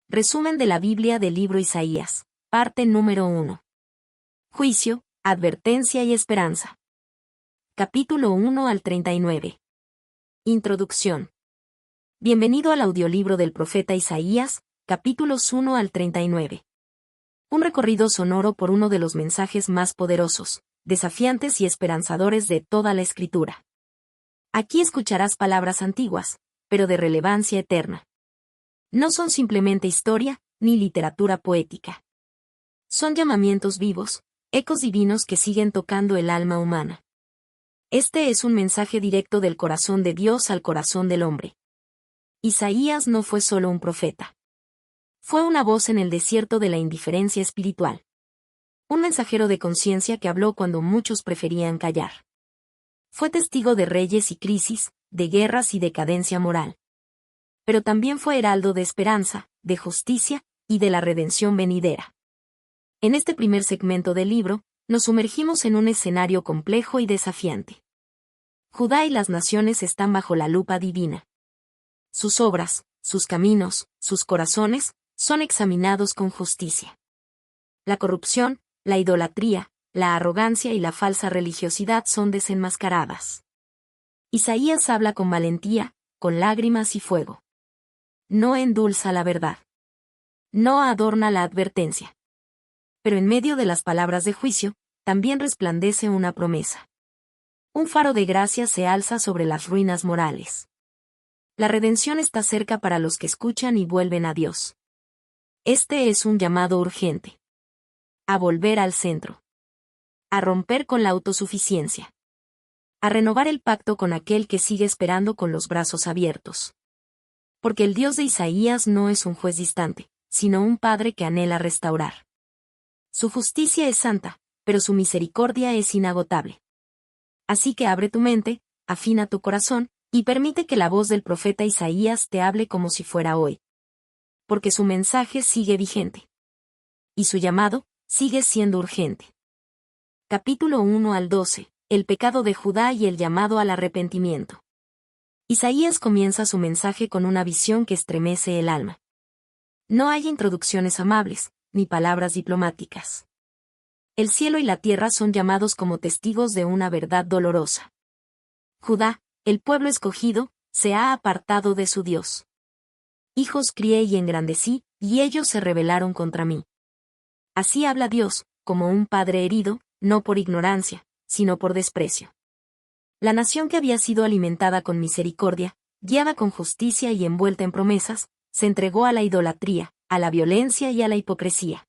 Resumen de la Biblia del libro Isaías, parte número 1. Juicio, advertencia y esperanza. Capítulo 1 al 39. Introducción. Bienvenido al audiolibro del profeta Isaías, capítulos 1 al 39. Un recorrido sonoro por uno de los mensajes más poderosos, desafiantes y esperanzadores de toda la Escritura. Aquí escucharás palabras antiguas, pero de relevancia eterna. No son simplemente historia, ni literatura poética. Son llamamientos vivos, ecos divinos que siguen tocando el alma humana. Este es un mensaje directo del corazón de Dios al corazón del hombre. Isaías no fue solo un profeta. Fue una voz en el desierto de la indiferencia espiritual. Un mensajero de conciencia que habló cuando muchos preferían callar. Fue testigo de reyes y crisis, de guerras y decadencia moral. Pero también fue heraldo de esperanza, de justicia, y de la redención venidera. En este primer segmento del libro, nos sumergimos en un escenario complejo y desafiante. Judá y las naciones están bajo la lupa divina. Sus obras, sus caminos, sus corazones, son examinados con justicia. La corrupción, la idolatría, la arrogancia y la falsa religiosidad son desenmascaradas. Isaías habla con valentía, con lágrimas y fuego. No endulza la verdad. No adorna la advertencia. Pero en medio de las palabras de juicio, también resplandece una promesa. Un faro de gracia se alza sobre las ruinas morales. La redención está cerca para los que escuchan y vuelven a Dios. Este es un llamado urgente. A volver al centro. A romper con la autosuficiencia. A renovar el pacto con aquel que sigue esperando con los brazos abiertos. Porque el Dios de Isaías no es un juez distante, sino un Padre que anhela restaurar. Su justicia es santa, pero su misericordia es inagotable. Así que abre tu mente, afina tu corazón, y permite que la voz del profeta Isaías te hable como si fuera hoy. Porque su mensaje sigue vigente. Y su llamado sigue siendo urgente. Capítulo 1 al 12. El pecado de Judá y el llamado al arrepentimiento. Isaías comienza su mensaje con una visión que estremece el alma. No hay introducciones amables, ni palabras diplomáticas. El cielo y la tierra son llamados como testigos de una verdad dolorosa. Judá, el pueblo escogido, se ha apartado de su Dios. Hijos crié y engrandecí, y ellos se rebelaron contra mí. Así habla Dios, como un padre herido, no por ignorancia, sino por desprecio. La nación que había sido alimentada con misericordia, guiada con justicia y envuelta en promesas, se entregó a la idolatría, a la violencia y a la hipocresía.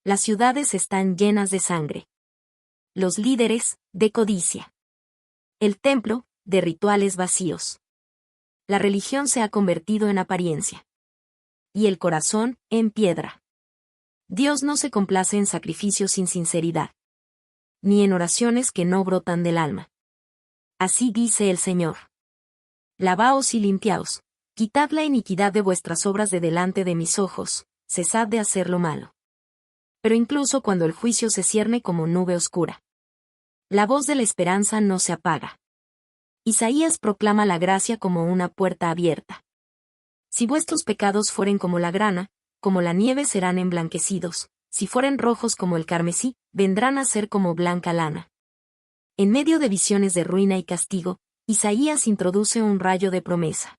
Las ciudades están llenas de sangre. Los líderes, de codicia. El templo, de rituales vacíos. La religión se ha convertido en apariencia. Y el corazón, en piedra. Dios no se complace en sacrificios sin sinceridad. Ni en oraciones que no brotan del alma. Así dice el Señor. Lavaos y limpiaos, quitad la iniquidad de vuestras obras de delante de mis ojos, cesad de hacer lo malo. Pero incluso cuando el juicio se cierne como nube oscura, la voz de la esperanza no se apaga. Isaías proclama la gracia como una puerta abierta. Si vuestros pecados fueren como la grana, como la nieve serán emblanquecidos, si fueren rojos como el carmesí, vendrán a ser como blanca lana. En medio de visiones de ruina y castigo, Isaías introduce un rayo de promesa.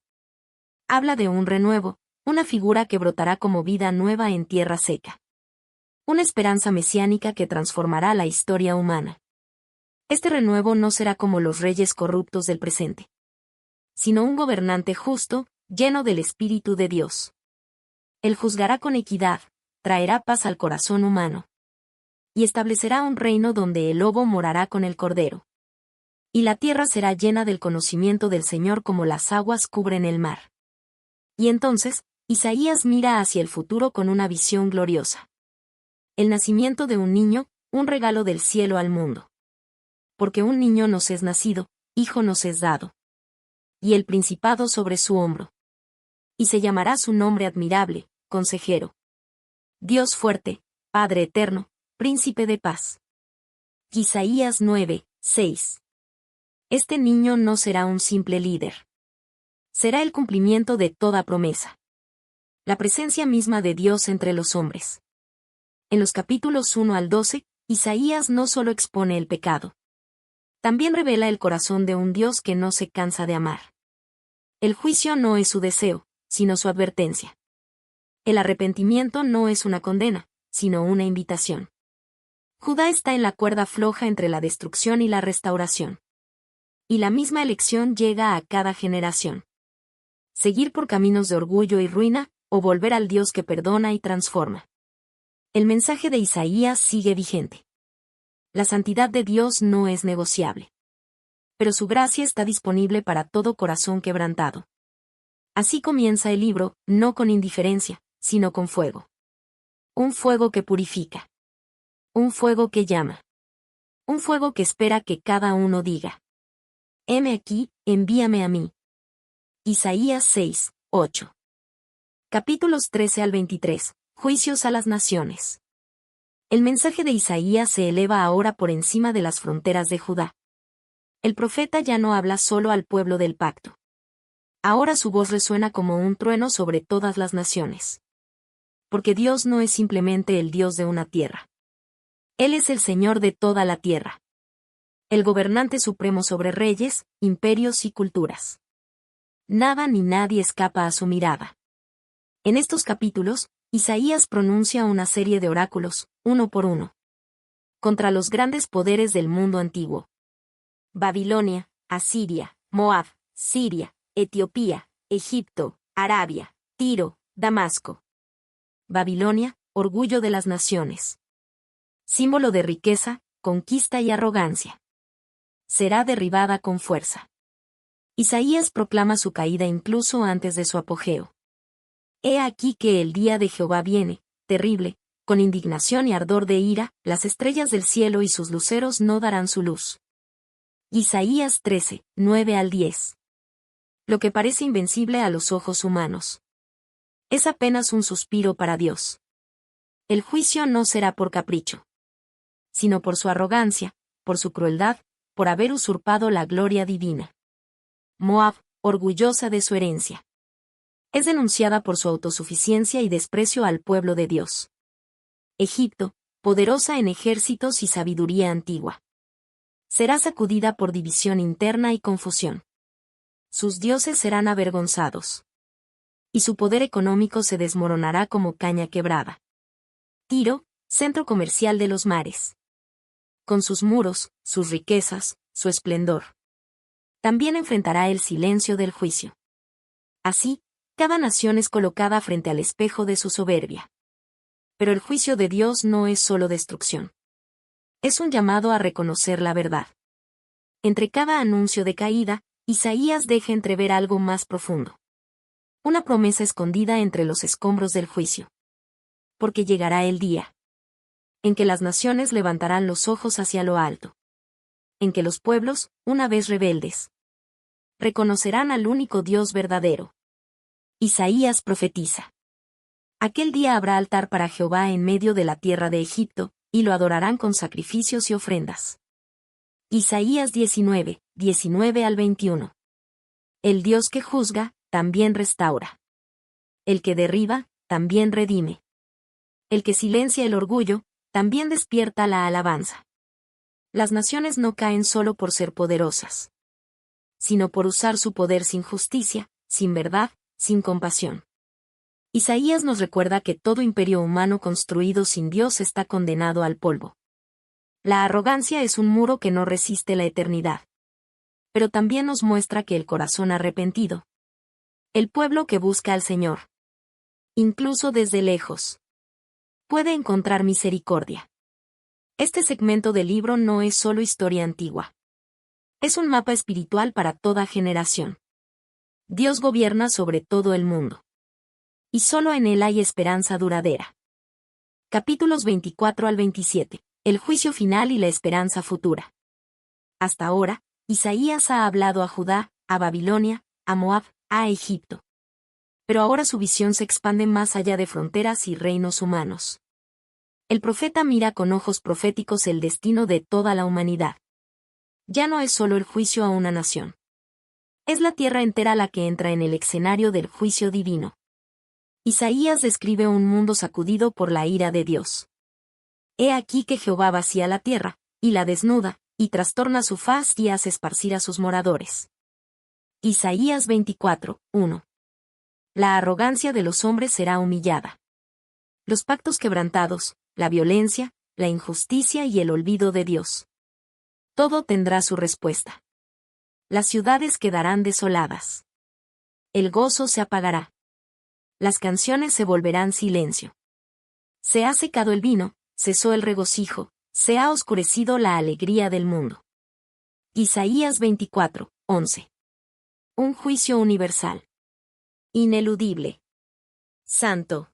Habla de un renuevo, una figura que brotará como vida nueva en tierra seca. Una esperanza mesiánica que transformará la historia humana. Este renuevo no será como los reyes corruptos del presente, sino un gobernante justo, lleno del Espíritu de Dios. Él juzgará con equidad, traerá paz al corazón humano. Y establecerá un reino donde el lobo morará con el cordero. Y la tierra será llena del conocimiento del Señor como las aguas cubren el mar. Y entonces, Isaías mira hacia el futuro con una visión gloriosa. El nacimiento de un niño, un regalo del cielo al mundo. Porque un niño nos es nacido, hijo nos es dado. Y el principado sobre su hombro. Y se llamará su nombre admirable, consejero. Dios fuerte, Padre eterno, Príncipe de paz. Isaías 9, 6. Este niño no será un simple líder. Será el cumplimiento de toda promesa. La presencia misma de Dios entre los hombres. En los capítulos 1 al 12, Isaías no solo expone el pecado. También revela el corazón de un Dios que no se cansa de amar. El juicio no es su deseo, sino su advertencia. El arrepentimiento no es una condena, sino una invitación. Judá está en la cuerda floja entre la destrucción y la restauración. Y la misma elección llega a cada generación. Seguir por caminos de orgullo y ruina, o volver al Dios que perdona y transforma. El mensaje de Isaías sigue vigente. La santidad de Dios no es negociable. Pero su gracia está disponible para todo corazón quebrantado. Así comienza el libro, no con indiferencia, sino con fuego. Un fuego que purifica. Un fuego que llama. Un fuego que espera que cada uno diga: heme aquí, envíame a mí. Isaías 6, 8. Capítulos 13 al 23. Juicios a las naciones. El mensaje de Isaías se eleva ahora por encima de las fronteras de Judá. El profeta ya no habla solo al pueblo del pacto. Ahora su voz resuena como un trueno sobre todas las naciones. Porque Dios no es simplemente el Dios de una tierra. Él es el Señor de toda la tierra. El gobernante supremo sobre reyes, imperios y culturas. Nada ni nadie escapa a su mirada. En estos capítulos, Isaías pronuncia una serie de oráculos, uno por uno, contra los grandes poderes del mundo antiguo. Babilonia, Asiria, Moab, Siria, Etiopía, Egipto, Arabia, Tiro, Damasco. Babilonia, orgullo de las naciones. Símbolo de riqueza, conquista y arrogancia. Será derribada con fuerza. Isaías proclama su caída incluso antes de su apogeo. He aquí que el día de Jehová viene, terrible, con indignación y ardor de ira, las estrellas del cielo y sus luceros no darán su luz. Isaías 13, 9 al 10. Lo que parece invencible a los ojos humanos. Es apenas un suspiro para Dios. El juicio no será por capricho, sino por su arrogancia, por su crueldad, por haber usurpado la gloria divina. Moab, orgullosa de su herencia. Es denunciada por su autosuficiencia y desprecio al pueblo de Dios. Egipto, poderosa en ejércitos y sabiduría antigua. Será sacudida por división interna y confusión. Sus dioses serán avergonzados. Y su poder económico se desmoronará como caña quebrada. Tiro, centro comercial de los mares. Con sus muros, sus riquezas, su esplendor. También enfrentará el silencio del juicio. Así, cada nación es colocada frente al espejo de su soberbia. Pero el juicio de Dios no es solo destrucción. Es un llamado a reconocer la verdad. Entre cada anuncio de caída, Isaías deja entrever algo más profundo. Una promesa escondida entre los escombros del juicio. Porque llegará el día en que las naciones levantarán los ojos hacia lo alto. En que los pueblos, una vez rebeldes, reconocerán al único Dios verdadero. Isaías profetiza. Aquel día habrá altar para Jehová en medio de la tierra de Egipto, y lo adorarán con sacrificios y ofrendas. Isaías 19, 19 al 21. El Dios que juzga, también restaura. El que derriba, también redime. El que silencia el orgullo, también despierta la alabanza. Las naciones no caen solo por ser poderosas, sino por usar su poder sin justicia, sin verdad, sin compasión. Isaías nos recuerda que todo imperio humano construido sin Dios está condenado al polvo. La arrogancia es un muro que no resiste la eternidad. Pero también nos muestra que el corazón arrepentido, el pueblo que busca al Señor, incluso desde lejos, puede encontrar misericordia. Este segmento del libro no es solo historia antigua. Es un mapa espiritual para toda generación. Dios gobierna sobre todo el mundo. Y solo en Él hay esperanza duradera. Capítulos 24 al 27. El juicio final y la esperanza futura. Hasta ahora, Isaías ha hablado a Judá, a Babilonia, a Moab, a Egipto. Pero ahora su visión se expande más allá de fronteras y reinos humanos. El profeta mira con ojos proféticos el destino de toda la humanidad. Ya no es solo el juicio a una nación. Es la tierra entera la que entra en el escenario del juicio divino. Isaías describe un mundo sacudido por la ira de Dios. He aquí que Jehová vacía la tierra, y la desnuda, y trastorna su faz y hace esparcir a sus moradores. Isaías 24, 1. La arrogancia de los hombres será humillada. Los pactos quebrantados, la violencia, la injusticia y el olvido de Dios. Todo tendrá su respuesta. Las ciudades quedarán desoladas. El gozo se apagará. Las canciones se volverán silencio. Se ha secado el vino, cesó el regocijo, se ha oscurecido la alegría del mundo. Isaías 24, 11. Un juicio universal. Ineludible. Santo.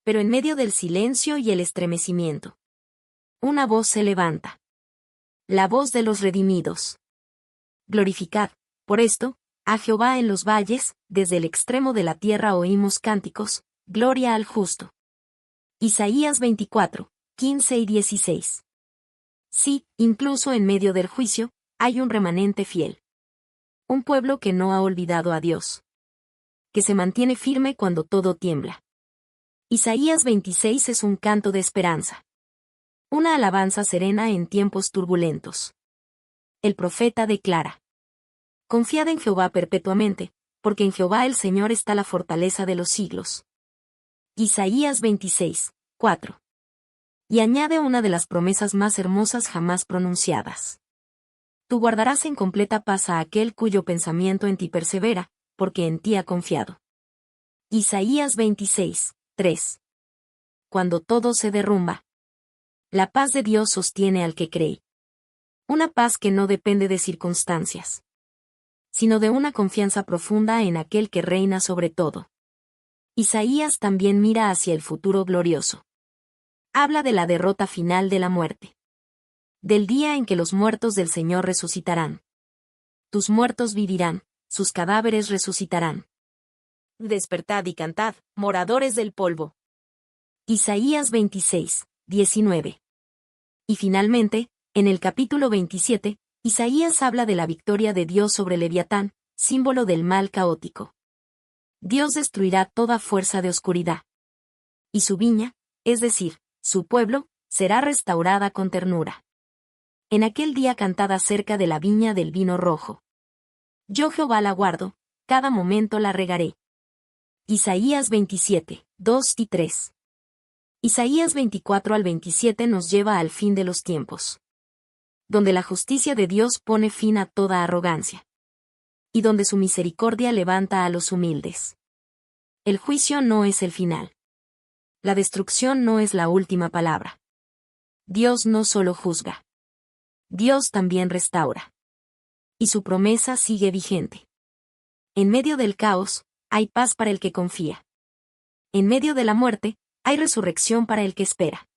Pero en medio del silencio y el estremecimiento, una voz se levanta. La voz de los redimidos. Glorificad, por esto, a Jehová en los valles, desde el extremo de la tierra oímos cánticos, gloria al justo. Isaías 24, 15 y 16. Sí, incluso en medio del juicio, hay un remanente fiel. Un pueblo que no ha olvidado a Dios. Que se mantiene firme cuando todo tiembla. Isaías 26 es un canto de esperanza. Una alabanza serena en tiempos turbulentos. El profeta declara: Confiad en Jehová perpetuamente, porque en Jehová el Señor está la fortaleza de los siglos. Isaías 26, 4. Y añade una de las promesas más hermosas jamás pronunciadas. Tú guardarás en completa paz a aquel cuyo pensamiento en ti persevera, porque en ti ha confiado. Isaías 26, 3. Cuando todo se derrumba, la paz de Dios sostiene al que cree. Una paz que no depende de circunstancias, sino de una confianza profunda en aquel que reina sobre todo. Isaías también mira hacia el futuro glorioso. Habla de la derrota final de la muerte. Del día en que los muertos del Señor resucitarán. Tus muertos vivirán, sus cadáveres resucitarán. Despertad y cantad, moradores del polvo. Isaías 26, 19. Y finalmente, en el capítulo 27, Isaías habla de la victoria de Dios sobre Leviatán, símbolo del mal caótico. Dios destruirá toda fuerza de oscuridad. Y su viña, es decir, su pueblo, será restaurada con ternura. En aquel día cantad acerca de la viña del vino rojo. Yo Jehová la guardo, cada momento la regaré. Isaías 27, 2 y 3. Isaías 24 al 27 nos lleva al fin de los tiempos. Donde la justicia de Dios pone fin a toda arrogancia. Y donde su misericordia levanta a los humildes. El juicio no es el final. La destrucción no es la última palabra. Dios no solo juzga. Dios también restaura. Y su promesa sigue vigente. En medio del caos, hay paz para el que confía. En medio de la muerte, hay resurrección para el que espera.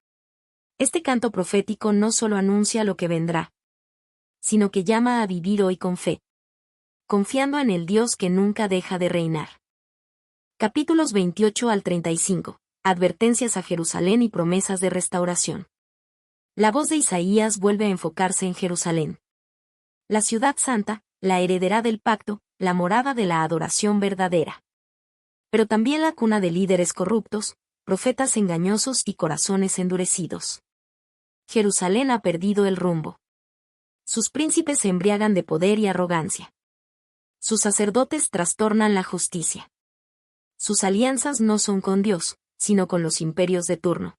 Este canto profético no solo anuncia lo que vendrá, sino que llama a vivir hoy con fe, confiando en el Dios que nunca deja de reinar. Capítulos 28 al 35. Advertencias a Jerusalén y promesas de restauración. La voz de Isaías vuelve a enfocarse en Jerusalén. La ciudad santa, la heredera del pacto, la morada de la adoración verdadera. Pero también la cuna de líderes corruptos, profetas engañosos y corazones endurecidos. Jerusalén ha perdido el rumbo. Sus príncipes se embriagan de poder y arrogancia. Sus sacerdotes trastornan la justicia. Sus alianzas no son con Dios, sino con los imperios de turno.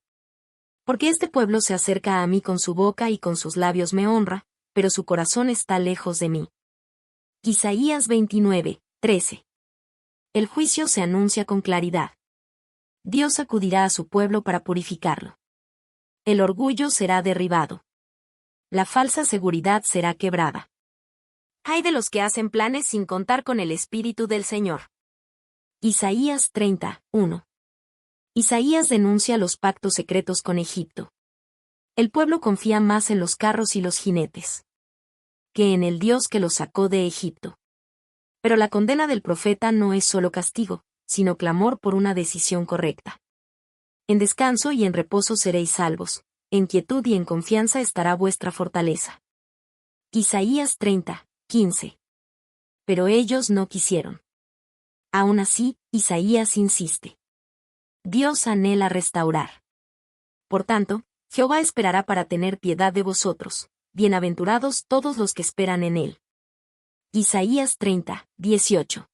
Porque este pueblo se acerca a mí con su boca y con sus labios me honra, pero su corazón está lejos de mí. Isaías 29, 13. El juicio se anuncia con claridad. Dios acudirá a su pueblo para purificarlo. El orgullo será derribado. La falsa seguridad será quebrada. Ay de los que hacen planes sin contar con el Espíritu del Señor. Isaías 30, 1. Isaías denuncia los pactos secretos con Egipto. El pueblo confía más en los carros y los jinetes que en el Dios que los sacó de Egipto. Pero la condena del profeta no es solo castigo, sino clamor por una decisión correcta. En descanso y en reposo seréis salvos, en quietud y en confianza estará vuestra fortaleza. Isaías 30, 15. Pero ellos no quisieron. Aún así, Isaías insiste. Dios anhela restaurar. Por tanto, Jehová esperará para tener piedad de vosotros. Bienaventurados todos los que esperan en él. Isaías 30, 18.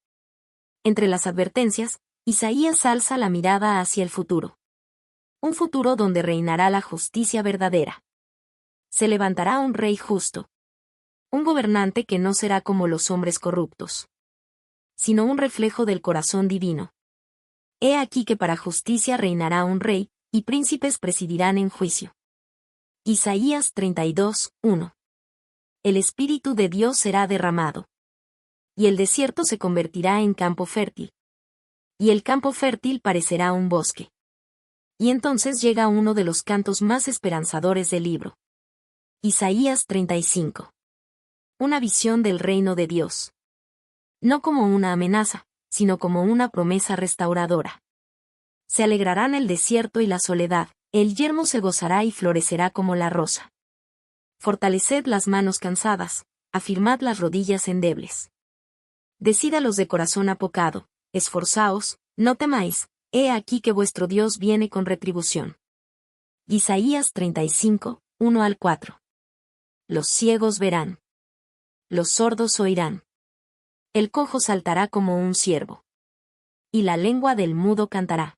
Entre las advertencias, Isaías alza la mirada hacia el futuro. Un futuro donde reinará la justicia verdadera. Se levantará un rey justo. Un gobernante que no será como los hombres corruptos, sino un reflejo del corazón divino. He aquí que para justicia reinará un rey, y príncipes presidirán en juicio. Isaías 32, 1. El Espíritu de Dios será derramado. Y el desierto se convertirá en campo fértil. Y el campo fértil parecerá un bosque. Y entonces llega uno de los cantos más esperanzadores del libro. Isaías 35. Una visión del reino de Dios. No como una amenaza, sino como una promesa restauradora. Se alegrarán el desierto y la soledad, el yermo se gozará y florecerá como la rosa. Fortaleced las manos cansadas, afirmad las rodillas endebles. Decid a los de corazón apocado, esforzaos, no temáis, he aquí que vuestro Dios viene con retribución. Isaías 35, 1 al 4. Los ciegos verán. Los sordos oirán. El cojo saltará como un ciervo. Y la lengua del mudo cantará.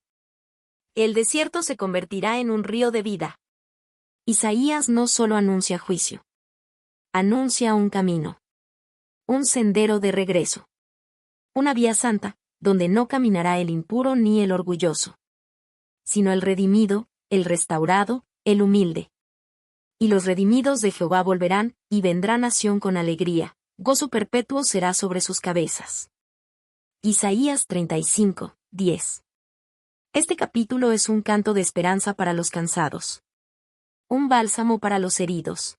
El desierto se convertirá en un río de vida. Isaías no solo anuncia juicio. Anuncia un camino. Un sendero de regreso. Una vía santa, donde no caminará el impuro ni el orgulloso. Sino el redimido, el restaurado, el humilde. Y los redimidos de Jehová volverán, y vendrá nación con alegría, gozo perpetuo será sobre sus cabezas. Isaías 35, 10. Este capítulo es un canto de esperanza para los cansados. Un bálsamo para los heridos.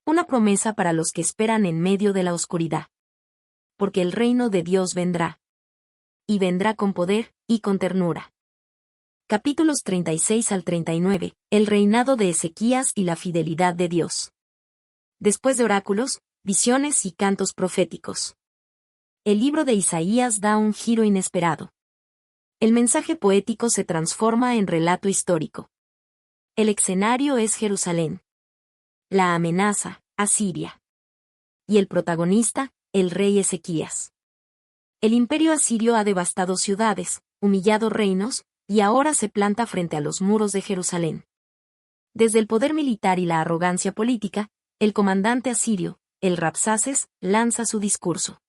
Una promesa para los que esperan en medio de la oscuridad. Porque el reino de Dios vendrá. Y vendrá con poder, y con ternura. Capítulos 36 al 39, el reinado de Ezequías y la fidelidad de Dios. Después de oráculos, visiones y cantos proféticos. El libro de Isaías da un giro inesperado. El mensaje poético se transforma en relato histórico. El escenario es Jerusalén. La amenaza, Asiria. Y el protagonista, el rey Ezequías. El imperio asirio ha devastado ciudades, humillado reinos, y ahora se planta frente a los muros de Jerusalén. Desde el poder militar y la arrogancia política, el comandante asirio, el Rabsaces, lanza su discurso.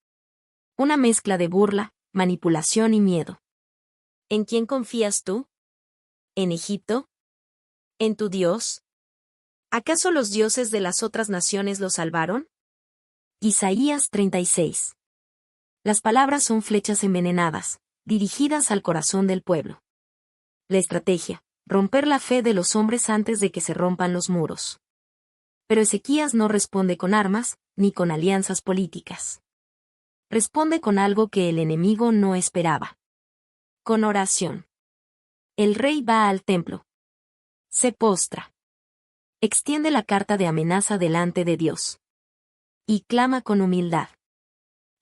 Una mezcla de burla, manipulación y miedo. ¿En quién confías tú? ¿En Egipto? ¿En tu Dios? ¿Acaso los dioses de las otras naciones lo salvaron? Isaías 36. Las palabras son flechas envenenadas, dirigidas al corazón del pueblo. La estrategia, romper la fe de los hombres antes de que se rompan los muros. Pero Ezequías no responde con armas, ni con alianzas políticas. Responde con algo que el enemigo no esperaba. Con oración. El rey va al templo. Se postra. Extiende la carta de amenaza delante de Dios. Y clama con humildad.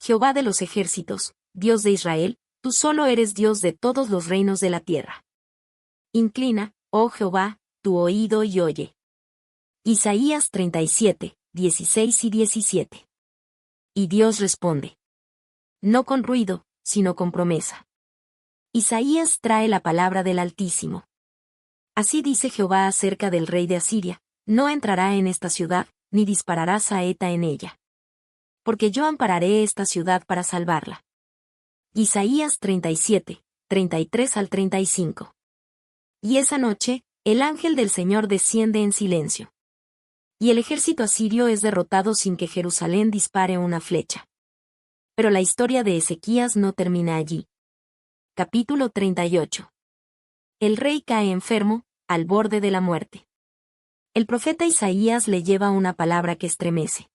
Jehová de los ejércitos, Dios de Israel, tú solo eres Dios de todos los reinos de la tierra. Inclina, oh Jehová, tu oído y oye. Isaías 37, 16 y 17. Y Dios responde. No con ruido, sino con promesa. Isaías trae la palabra del Altísimo. Así dice Jehová acerca del rey de Asiria, no entrará en esta ciudad, ni disparará saeta en ella. Porque yo ampararé esta ciudad para salvarla. Isaías 37, 33 al 35. Y esa noche, el ángel del Señor desciende en silencio. Y el ejército asirio es derrotado sin que Jerusalén dispare una flecha. Pero la historia de Ezequías no termina allí. Capítulo 38. El rey cae enfermo, al borde de la muerte. El profeta Isaías le lleva una palabra que estremece.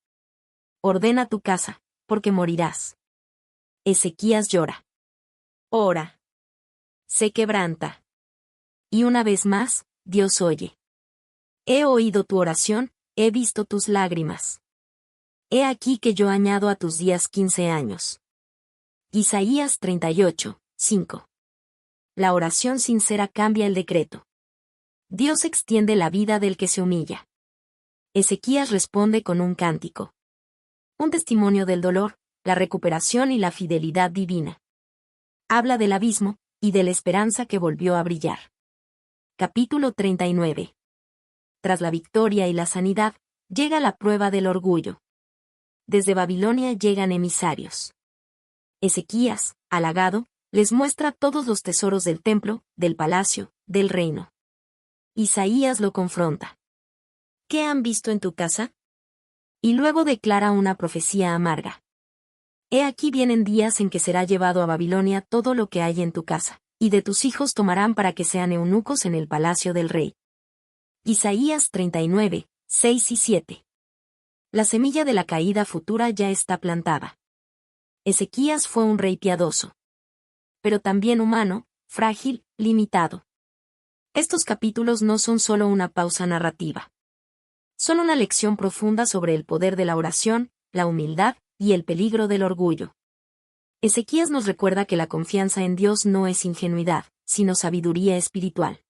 Ordena tu casa, porque morirás. Ezequías llora. Ora. Se quebranta. Y una vez más, Dios oye. He oído tu oración, he visto tus lágrimas. He aquí que yo añado a tus días 15 años. Isaías 38, 5. la oración sincera cambia el decreto. Dios extiende la vida del que se humilla. Ezequías responde con un cántico. Un testimonio del dolor, la recuperación y la fidelidad divina. Habla del abismo, y de la esperanza que volvió a brillar. Capítulo 39. Tras la victoria y la sanidad, llega la prueba del orgullo. Desde Babilonia llegan emisarios. Ezequías, halagado, les muestra todos los tesoros del templo, del palacio, del reino. Isaías lo confronta. ¿Qué han visto en tu casa? Y luego declara una profecía amarga. He aquí vienen días en que será llevado a Babilonia todo lo que hay en tu casa, y de tus hijos tomarán para que sean eunucos en el palacio del rey. Isaías 39, 6 y 7. La semilla de la caída futura ya está plantada. Ezequías fue un rey piadoso, pero también humano, frágil, limitado. Estos capítulos no son solo una pausa narrativa. Son una lección profunda sobre el poder de la oración, la humildad y el peligro del orgullo. Ezequías nos recuerda que la confianza en Dios no es ingenuidad, sino sabiduría espiritual.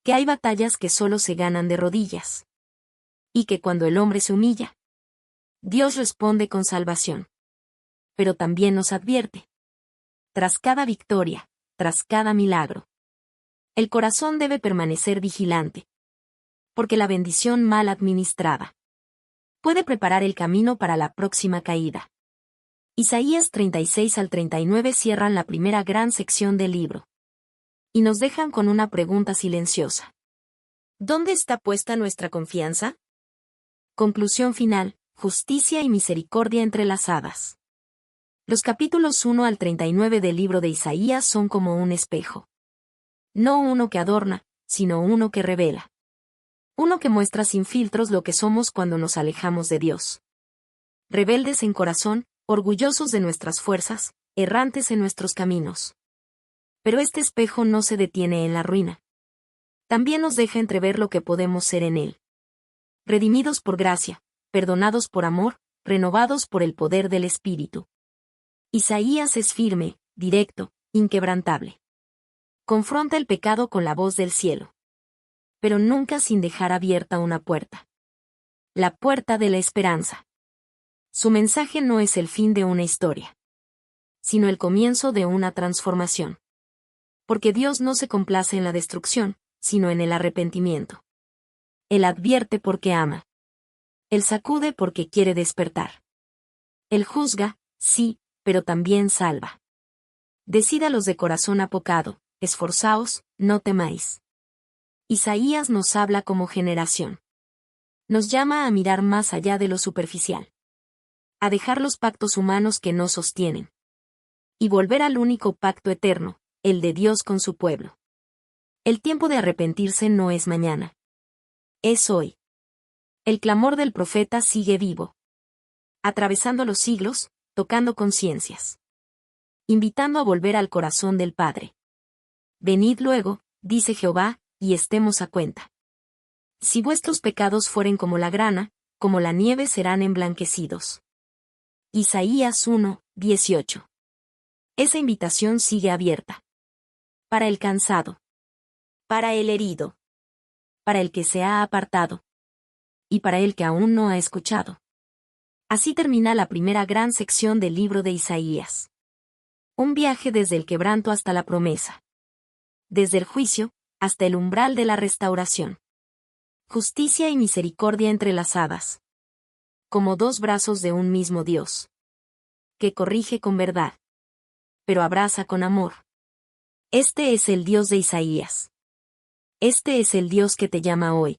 Que hay batallas que solo se ganan de rodillas. Y que cuando el hombre se humilla, Dios responde con salvación. Pero también nos advierte. Tras cada victoria, tras cada milagro, el corazón debe permanecer vigilante. Porque la bendición mal administrada puede preparar el camino para la próxima caída. Isaías 36 al 39 cierran la primera gran sección del libro. Y nos dejan con una pregunta silenciosa. ¿Dónde está puesta nuestra confianza? Conclusión final, justicia y misericordia entrelazadas. Los capítulos 1 al 39 del libro de Isaías son como un espejo. No uno que adorna, sino uno que revela. Uno que muestra sin filtros lo que somos cuando nos alejamos de Dios. Rebeldes en corazón, orgullosos de nuestras fuerzas, errantes en nuestros caminos. Pero este espejo no se detiene en la ruina. También nos deja entrever lo que podemos ser en él. Redimidos por gracia, perdonados por amor, renovados por el poder del Espíritu. Isaías es firme, directo, inquebrantable. Confronta el pecado con la voz del cielo. Pero nunca sin dejar abierta una puerta. La puerta de la esperanza. Su mensaje no es el fin de una historia, sino el comienzo de una transformación. Porque Dios no se complace en la destrucción, sino en el arrepentimiento. Él advierte porque ama. Él sacude porque quiere despertar. Él juzga, sí, pero también salva. Decídalos de corazón apocado, esforzaos, no temáis. Isaías nos habla como generación. Nos llama a mirar más allá de lo superficial. A dejar los pactos humanos que no sostienen. Y volver al único pacto eterno, el de Dios con su pueblo. El tiempo de arrepentirse no es mañana. Es hoy. El clamor del profeta sigue vivo. Atravesando los siglos, tocando conciencias. Invitando a volver al corazón del Padre. Venid luego, dice Jehová, y estemos a cuenta. Si vuestros pecados fueren como la grana, como la nieve serán emblanquecidos. Isaías 1, 18. Esa invitación sigue abierta. Para el cansado. Para el herido. Para el que se ha apartado. Y para el que aún no ha escuchado. Así termina la primera gran sección del libro de Isaías. Un viaje desde el quebranto hasta la promesa. Desde el juicio, hasta el umbral de la restauración. Justicia y misericordia entrelazadas. Como dos brazos de un mismo Dios. Que corrige con verdad. Pero abraza con amor. Este es el Dios de Isaías. Este es el Dios que te llama hoy.